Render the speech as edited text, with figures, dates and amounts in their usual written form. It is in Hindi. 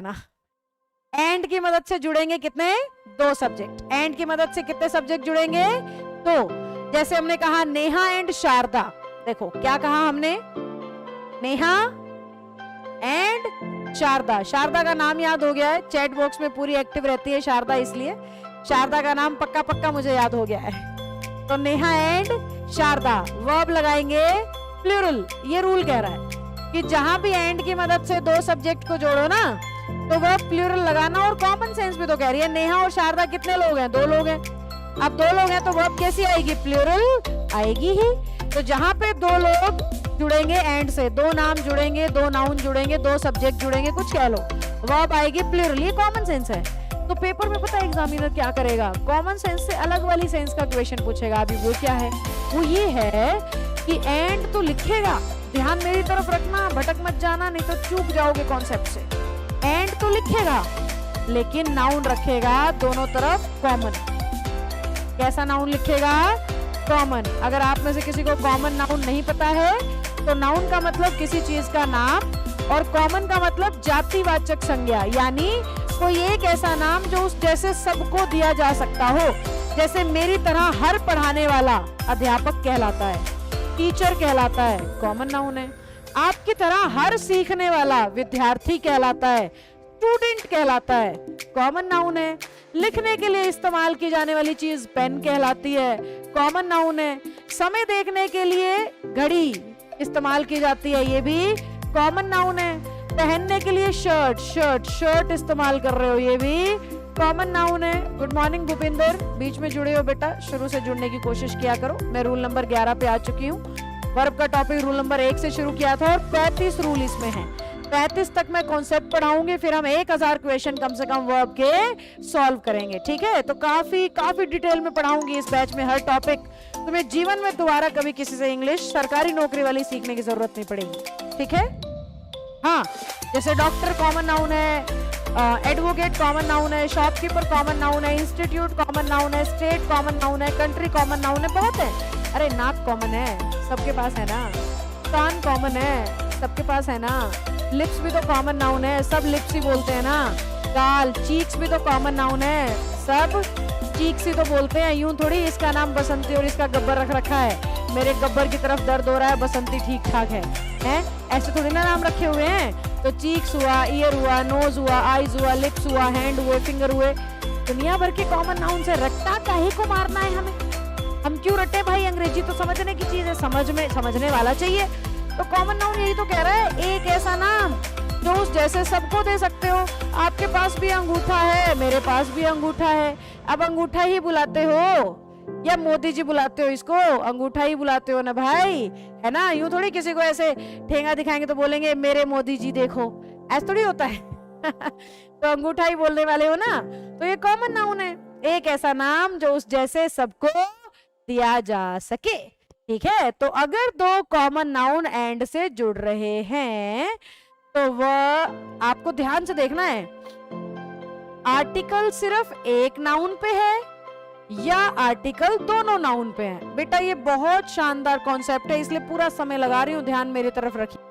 ना। एंड की मदद से जुड़ेंगे कितने? 2 सब्जेक्ट। एंड की मदद से कितने सब्जेक्ट जुड़ेंगे? तो जैसे हमने कहा नेहा एंड शारदा, देखो क्या कहा हमने, नेहा एंड शारदा। शारदा का नाम याद हो गया है, चैट बॉक्स में पूरी एक्टिव रहती है शारदा, इसलिए शारदा का नाम पक्का पक्का मुझे याद हो गया है। तो नेहा एंड शारदा, वर्ब लगाएंगे प्लूरल। ये रूल कह रहा है कि जहां भी एंड की मदद से 2 सब्जेक्ट को जोड़ो ना तो वर्ब प्लूरल लगाना। और कॉमन सेंस भी तो कह रही है, नेहा और शारदा कितने लोग हैं? 2 लोग हैं। अब 2 लोग हैं तो वर्ब कैसी आएगी? प्लूरल आएगी ही। तो जहां पे 2 लोग जुड़ेंगे एंड से, 2 नाम जुड़ेंगे, 2 नाउन जुड़ेंगे, 2 सब्जेक्ट जुड़ेंगे, कुछ कह लो, वर्ब आएगी प्लूरल। ये कॉमन सेंस है। तो पेपर में पता है एग्जामिनर क्या करेगा? कॉमन सेंस से अलग वाली सेंस का क्वेश्चन पूछेगा। अभी वो क्या है? वो ये है कि एंड तो लिखेगा, ध्यान मेरी तरफ रखना, भटक मत जाना, नहीं तो चूक जाओगे कॉन्सेप्ट से। एंड तो लिखेगा लेकिन नाउन रखेगा दोनों तरफ कॉमन। कैसा नाउन लिखेगा? कॉमन। अगर आप में से किसी को कॉमन नाउन नहीं पता है तो नाउन का मतलब किसी चीज का नाम और कॉमन का मतलब जातिवाचक संज्ञा, यानी कोई एक ऐसा नाम जो उस जैसे सबको दिया जा सकता हो। जैसे मेरी तरह हर पढ़ाने वाला अध्यापक कहलाता है, टीचर कहलाता है, कॉमन नाउन है। आपकी तरह हर सीखने वाला विद्यार्थी कहलाता है, स्टूडेंट कहलाता है, कॉमन नाउन है। लिखने के लिए इस्तेमाल की जाने वाली चीज पेन कहलाती है, कॉमन नाउन है। समय देखने के लिए घड़ी इस्तेमाल की जाती है, ये भी कॉमन नाउन है। पहनने के लिए शर्ट इस्तेमाल कर रहे हो, ये भी कॉमन नाउन है। गुड मॉर्निंग भूपिंदर, बीच में जुड़े हो बेटा, शुरू से जुड़ने की कोशिश किया करो। मैं रूल नंबर 11 पे आ चुकी हूँ। वर्ब का टॉपिक रूल नंबर 1 से शुरू किया था और 35 रूल इसमें है। 35 तक मैं कॉन्सेप्ट पढ़ाऊंगी, फिर हम 1000 क्वेश्चन कम से कम वर्ब के सॉल्व करेंगे, ठीक है? तो काफी डिटेल में पढ़ाऊंगी इस बैच में हर टॉपिक। तुम्हें जीवन में दोबारा कभी किसी से इंग्लिश सरकारी नौकरी वाली सीखने की जरूरत नहीं पड़ेगी, ठीक है? हाँ, जैसे डॉक्टर कॉमन नाउन है, एडवोकेट कॉमन नाउन है, शॉपकीपर कॉमन नाउन है, इंस्टीट्यूट कॉमन नाउन है, स्टेट कॉमन नाउन है, कंट्री कॉमन नाउन है, बहुत है। अरे नाक कॉमन है, सबके पास है ना। कान कॉमन है, सबके पास है ना। लिप्स भी तो कॉमन नाउन है, सब लिप्स ही बोलते हैं ना। गाल, चीक्स भी तो कॉमन नाउन है, सब चीक्स ही तो बोलते हैं। यूं थोड़ी इसका नाम बसंती और इसका गब्बर रख रखा है, मेरे गब्बर की तरफ दर्द हो रहा है, बसंती ठीक ठाक है, हैं? ऐसे थोड़ी ना नाम रखे हुए हैं। तो चीक्स हुआ, ईयर हुआ, नोज हुआ, आईज हुआ, लिप्स हुआ, हैंड हुए, फिंगर हुए। दुनिया भर के कॉमन नाउन से रट्टा काहे को मारना है हमें? हम क्यों रटे भाई? अंग्रेजी तो समझने की चीज है, समझने वाला चाहिए। तो कॉमन नाउन यही तो कह रहा है, एक ऐसा नाम जो उस जैसे सबको दे सकते हो। आपके पास भी अंगूठा है, मेरे पास भी अंगूठा है। अब अंगूठा ही बुलाते हो या मोदी जी बुलाते हो इसको? अंगूठा ही बुलाते हो ना भाई, है ना? यूं थोड़ी किसी को ऐसे ठेंगा दिखाएंगे तो बोलेंगे मेरे मोदी जी देखो, ऐसा थोड़ी होता है। तो अंगूठा ही बोलने वाले हो ना। तो ये कॉमन नाउन है, एक ऐसा नाम जो उस जैसे सबको दिया जा सके, ठीक है? तो अगर 2 कॉमन नाउन एंड से जुड़ रहे हैं तो वह आपको ध्यान से देखना है, आर्टिकल सिर्फ एक नाउन पे है या आर्टिकल दोनों नाउन पे है। बेटा ये बहुत शानदार कॉन्सेप्ट है, इसलिए पूरा समय लगा रही हूँ, ध्यान मेरी तरफ रखिए।